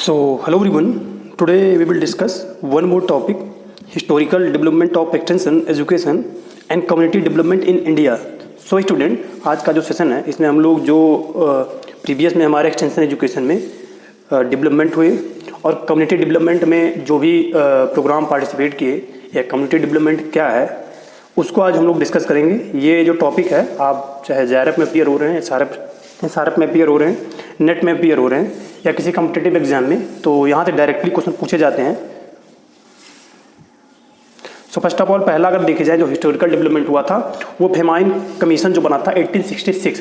So, hello everyone. Today we will discuss one more topic: historical development of extension education and community development in India. So, student, आज का जो session है इसमें हम लोग जो प्रीवियस में हमारे एक्सटेंशन एजुकेशन में डेवलपमेंट हुए और कम्युनिटी डेवलपमेंट में जो भी प्रोग्राम पार्टिसिपेट किए या कम्युनिटी डेवलपमेंट क्या है उसको आज हम लोग डिस्कस करेंगे। ये जो टॉपिक है, आप चाहे JRF में अपीयर हो रहे हैं, SRF में अपीयर हो रहे हैं, नेट में अपीयर हो रहे हैं या किसी कॉम्पिटिटिव एग्जाम में, तो यहाँ से डायरेक्टली क्वेश्चन पूछे जाते हैं। सो फर्स्ट ऑफ ऑल, पहला अगर देखे जाए जो हिस्टोरिकल डेवलपमेंट हुआ था वो फेमाइन कमीशन जो बना था 1866।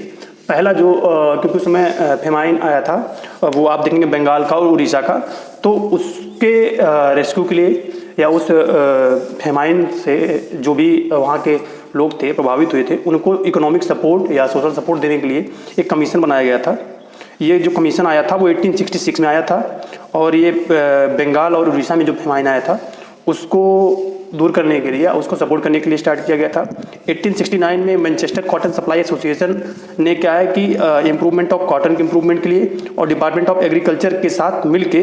पहला जो क्योंकि उस समय फेमाइन आया था वो आप देखेंगे बंगाल का और उड़ीसा का, तो उसके रेस्क्यू के लिए या उस फेमाइन से जो भी वहाँ के लोग थे प्रभावित हुए थे उनको इकोनॉमिक सपोर्ट या सोशल सपोर्ट देने के लिए एक कमीशन बनाया गया था। ये जो कमीशन आया था वो 1866 में आया था और ये बंगाल और उड़ीसा में जो फेमाइन आया था उसको दूर करने के लिए, उसको सपोर्ट करने के लिए स्टार्ट किया गया था। 1869 में मैनचेस्टर कॉटन सप्लाई एसोसिएशन ने क्या है कि इम्प्रूवमेंट ऑफ कॉटन के इम्प्रूवमेंट के लिए और डिपार्टमेंट ऑफ एग्रीकल्चर के साथ मिलके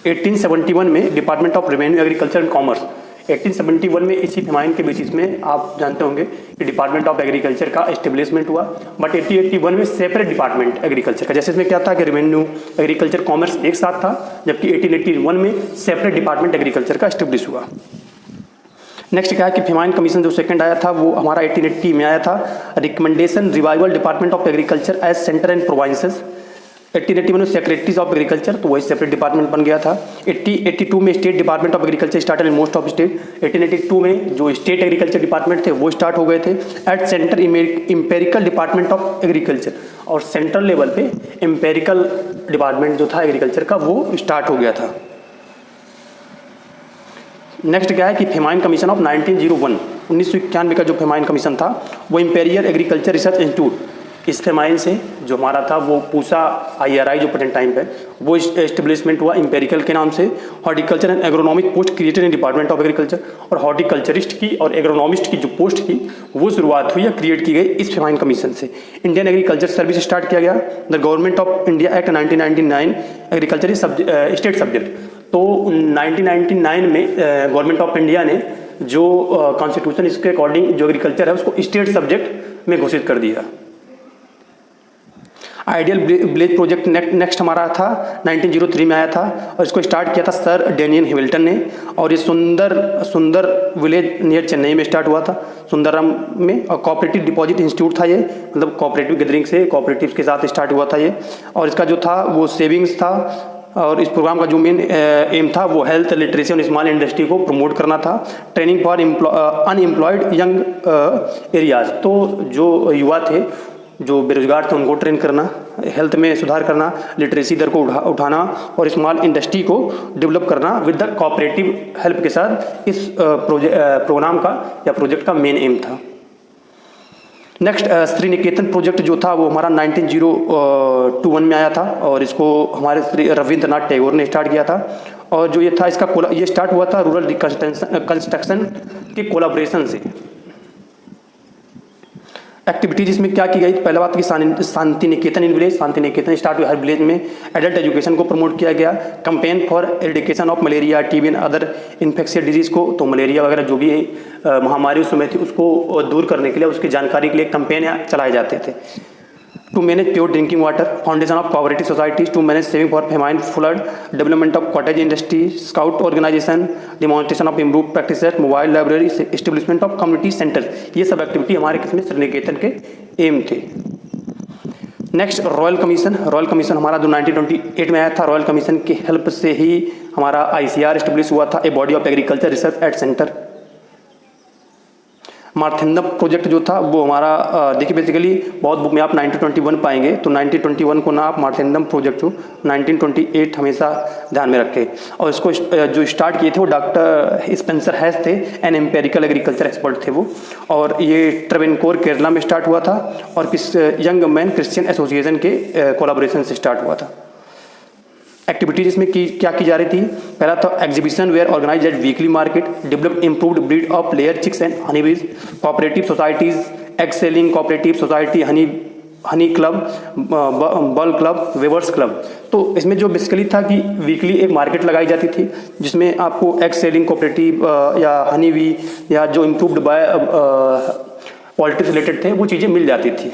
1871 में department of revenue agriculture and commerce 1871 में इसी फेमाइन के बेसिस में आप जानते होंगे कि डिपार्टमेंट ऑफ एग्रीकल्चर का एस्टेब्लिशमेंट हुआ। बट 1881 में सेपरेट डिपार्टमेंट एग्रीकल्चर का, जैसे इसमें क्या था कि रेवेन्यू एग्रीकल्चर कॉमर्स एक साथ था, जबकि 1881 में सेपरेट डिपार्टमेंट एग्रीकल्चर का एस्टेब्लिश हुआ। नेक्स्ट क्या है कि फेमाइन कमीशन जो सेकंड आया था वो हमारा 1880 में आया था। Recommendation revival department of agriculture as centre and provinces. 1881 में सेक्रेटरीज ऑफ एग्रीकल्चर, तो वही सेपरेट डिपार्टमेंट बन गया था। 1882 में state department of agriculture started in most of state. 1882 में जो स्टेट एग्रीकल्चर डिपार्टमेंट थे वो स्टार्ट हो गए थे। At centre empirical department of agriculture, और सेंट्रल लेवल पे इम्पेरिकल डिपार्टमेंट जो था एग्रीकल्चर का वो स्टार्ट हो गया था। नेक्स्ट क्या है कि फेमाइन कमीशन ऑफ 1991 का जो फेमाइन कमीशन था वो इम्पेरियल एग्रीकल्चर रिसर्च इंस्टीट्यूट, इस फेमाइन से जो हमारा था वो पूसा IRI जो प्रेजेंट टाइम पे वो एस्टेब्लिशमेंट हुआ इम्पेरिकल के नाम से। Horticulture and agronomic post created in department of agriculture, और हॉर्टिकल्चरिस्ट की और एग्रोनॉमिस्ट की जो पोस्ट थी वो शुरुआत हुई या क्रिएट की गई इस फेमाइन कमीशन से। इंडियन एग्रीकल्चर सर्विस स्टार्ट किया गया। The government of India act 1999 agriculture is state subject, तो 1999 में गवर्नमेंट ऑफ इंडिया ने जो कॉन्स्टिट्यूशन इसके अकॉर्डिंग जो एग्रीकल्चर है उसको स्टेट सब्जेक्ट में घोषित कर दिया। आइडियल विलेज प्रोजेक्ट नेक्स्ट हमारा था 1903 में आया था और इसको स्टार्ट किया था सर डेनियल हैमिल्टन ने, और ये सुंदर विलेज नियर चेन्नई में स्टार्ट हुआ था, सुंदरम में। और कोऑपरेटिव डिपॉजिट इंस्टीट्यूट था ये, मतलब कोऑपरेटिव गैदरिंग से कोऑपरेटिव के साथ स्टार्ट हुआ था ये, और इसका जो था वो सेविंग्स था। और इस प्रोग्राम का जो मेन एम था वो हेल्थ, लिटरेसी और स्मॉल इंडस्ट्री को प्रमोट करना था। Training for unemployed young areas, तो जो युवा थे जो बेरोजगार थे उनको ट्रेन करना, हेल्थ में सुधार करना, लिटरेसी दर को उठाना और स्मॉल इंडस्ट्री को डेवलप करना विद द कोऑपरेटिव हेल्प के साथ इस प्रोग्राम का या प्रोजेक्ट का मेन एम था। नेक्स्ट श्री निकेतन प्रोजेक्ट जो था वो हमारा 1921 में आया था और इसको हमारे श्री रविंद्रनाथ टैगोर ने स्टार्ट किया था। और जो ये था इसका ये स्टार्ट हुआ था रूरल कंस्ट्रक्शन के कोलाब्रेशन से। एक्टिविटीज इसमें क्या की गई, पहला बात कि Shanti Niketan in village, Shanti Niketan start हुआ हर विलेज में। एडल्ट एजुकेशन को प्रमोट किया गया। Campaign for eradication of malaria, TB and other infectious disease को, तो मलेरिया वगैरह जो भी महामारी उस समय थी उसको दूर करने के लिए, उसकी जानकारी के लिए कैंपेन चलाए जाते थे। To manage pure drinking water, foundation of cooperative societies to manage saving for famine flood, development of cottage industry, scout organisation, demonstration of improve practices, mobile library, establishment of community centre, ये सब activity हमारे किसमें श्री निकेतन के M थे। Next royal commission हमारा जो 1928 में आया था। रॉयल कमीशन की हेल्प से ही हमारा ICR एस्टेब्लिश हुआ था, a body of agriculture research at centre. Marthandam project जो था वो हमारा देखिए बेसिकली बहुत बुक में आप 1921 पाएंगे, तो 1921 को ना आप मारथिंदम प्रोजेक्ट हो 1928 हमेशा ध्यान में रखें। और इसको जो स्टार्ट किए थे वो डॉक्टर स्पेंसर हैस थे, एन एम्पेरिकल एग्रीकल्चर एक्सपर्ट थे वो, और ये ट्रेवेनकोर केरला में स्टार्ट हुआ था और यंग मैन क्रिश्चियन एसोसिएशन के कोलाबोरेशन से स्टार्ट हुआ था। एक्टिविटीज इसमें क्या की जा रही थी, पहला था exhibition were organise at weekly market, develop improved breed of layer chicks and honey bees, cooperative societies, egg selling cooperative society, honey honey club, bull club, weavers club. तो इसमें जो बेसिकली था कि वीकली एक मार्केट लगाई जाती थी जिसमें आपको एग सेलिंग कोऑपरेटिव या हनी वी या जो इम्प्रूव्ड बाय क्वालिटी रिलेटेड थे वो चीज़ें मिल जाती थी।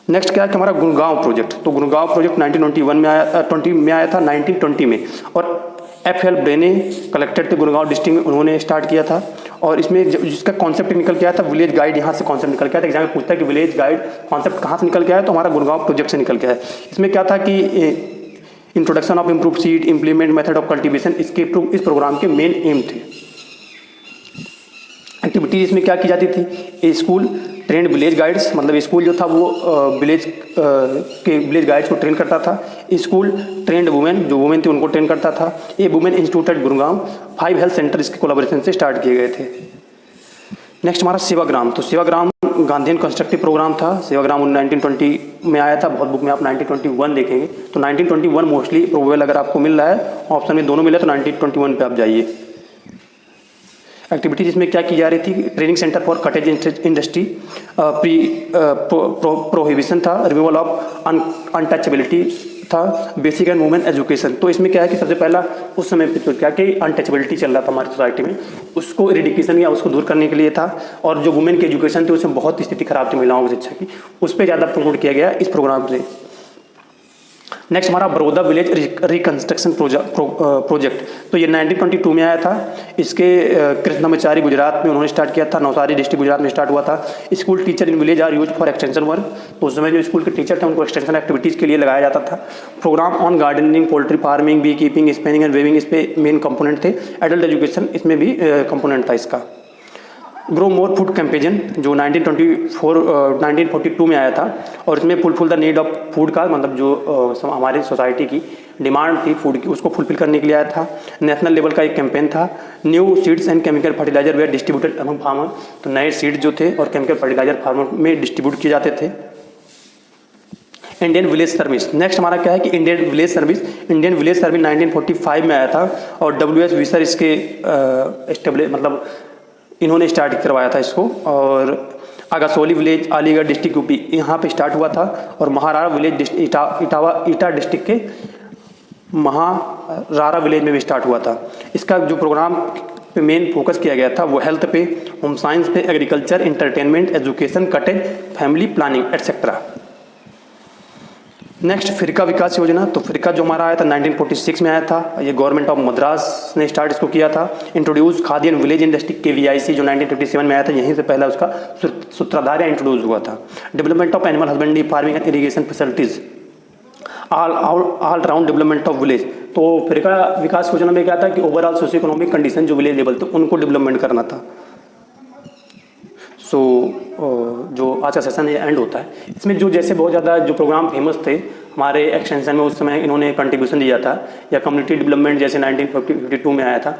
नेक्स्ट क्या है कि हमारा गुड़गांव प्रोजेक्ट। तो गुड़गांव प्रोजेक्ट 1921 में आया, 20 में आया था, 1920 में, और FL ब्रेने कलेक्टर थे गुड़गांव डिस्ट्रिक्ट में, उन्होंने स्टार्ट किया था। और इसमें जिसका कॉन्सेप्ट निकल के आया था विलेज गाइड, यहाँ से कॉन्सेप्ट निकल के आया था। एग्जाम में पूछता है कि विलेज गाइड कॉन्सेप्ट कहाँ से निकल के आया, तो हमारा गुड़गांव प्रोजेक्ट से निकल के आया। इसमें क्या था कि introduction of improve seed, implement method of cultivation, इसके इस प्रोग्राम के मेन एम थे। एक्टिविटीज इसमें क्या की जाती थी, स्कूल ट्रेंड विलेज गाइड्स, मतलब स्कूल जो था वो विलेज के विलेज गाइड्स को ट्रेन करता था। स्कूल ट्रेंड वुमेन, जो वुमेन थी उनको ट्रेन करता था। ये women institute eight Gurgaon, 5 health centre इसके कोलैबोरेशन से स्टार्ट किए गए थे। नेक्स्ट हमारा सेवाग्राम। तो सेवाग्राम गांधीयन कंस्ट्रक्टिव प्रोग्राम था। सेवाग्राम 1920 में आया था, बहुत बुक में आप 1921 देखेंगे, तो 1921 मोस्टली प्रोबेबल अगर आपको मिल रहा है, ऑप्शन में दोनों मिला तो 1921 पे आप जाइए। एक्टिविटीज इसमें क्या की जा रही थी, training centre for cottage industry, prohibition था, रिमूवल ऑफ अनटचेबिलिटी था, बेसिक एंड वुमेन एजुकेशन। तो इसमें क्या है कि सबसे पहला उस समय पे क्या कि अनटचेबिलिटी चल रहा था हमारी सोसाइटी में, उसको इरिडिकेशन या उसको दूर करने के लिए था। और जो वुमेन की एजुकेशन थी उसमें बहुत स्थिति खराब थी महिलाओं की शिक्षा की, उस पर ज़्यादा प्रमोट किया गया इस प्रोग्राम से। नेक्स्ट हमारा बड़ौदा विलेज रिकंस्ट्रक्शन प्रोजेक्ट। तो ये 1922 में आया था। इसके कृष्णमाचारी गुजरात में उन्होंने स्टार्ट किया था, नवसारी डिस्ट्रिक्ट गुजरात में स्टार्ट हुआ था। School teacher in village are use for extension work. तो उस समय जो स्कूल के टीचर थे उनको एक्सटेंशन एक्टिविटीज़ के लिए लगाया जाता था। Programme on gardening, poultry farming, bee keeping, spinning and weaving, इस पे मेन कंपोनेंट थे। एडल्ट एजुकेशन इसमें भी कंपोनेंट था इसका। ग्रो मोर फूड कैंपेजन जो 1942 में आया था, और इसमें fulfil the need of food का मतलब जो हमारी सोसाइटी की डिमांड थी फूड की, उसको फुलफिल करने के लिए आया था। नेशनल लेवल का एक कैंपेन था। New seeds and chemical fertiliser were distributed among farmer. तो नए सीड जो थे और केमिकल फर्टिलाइजर फार्मर में डिस्ट्रीब्यूट किए जाते थे। Indian village service. नेक्स्ट हमारा क्या है कि इंडियन विलेज सर्विस 1945 में आया था, और WS विसर इसके मतलब इन्होंने स्टार्ट करवाया था इसको। और आगासोली विलेज अलीगढ़ डिस्ट्रिक्ट यूपी यहाँ पे स्टार्ट हुआ था। और महारारा विलेज इटा डिस्ट्रिक्ट के महारारा विलेज में भी स्टार्ट हुआ था। इसका जो प्रोग्राम पे मेन फोकस किया गया था वो हेल्थ पे, होम साइंस पे, agriculture, entertainment, education, cottage, family planning etcetera. Next Firka Vikas Yojana. तो फिरका जो हमारा आया था 1946 में आया था, ये गवर्नमेंट ऑफ मद्रास ने स्टार्ट इसको किया था। Introduce khadi and village industry KVIC जो 1957 में आया था, यहीं से पहला उसका सूत्रधार इंट्रोड्यूस हुआ था। Development of animal husbandry, farming and irrigation facilities, all round development of village. तो फिरका विकास योजना में क्या था कि ओवरऑल सोशियो इकोनॉमिक कंडीशन जो विलेज लेवल थे उनको डेवलपमेंट करना था। सो जो आज का सेशन ये एंड होता है, इसमें जो जैसे बहुत ज़्यादा जो प्रोग्राम फेमस थे हमारे एक्सटेंशन में उस समय इन्होंने कंट्रीब्यूशन दिया था, या कम्युनिटी डेवलपमेंट जैसे 1952 में आया था,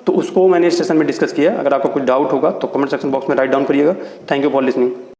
तो उसको मैंने इस सेशन में डिस्कस किया। अगर आपको कोई डाउट होगा तो कमेंट सेक्शन बॉक्स में राइट डाउन करिएगा। Thank you for listening.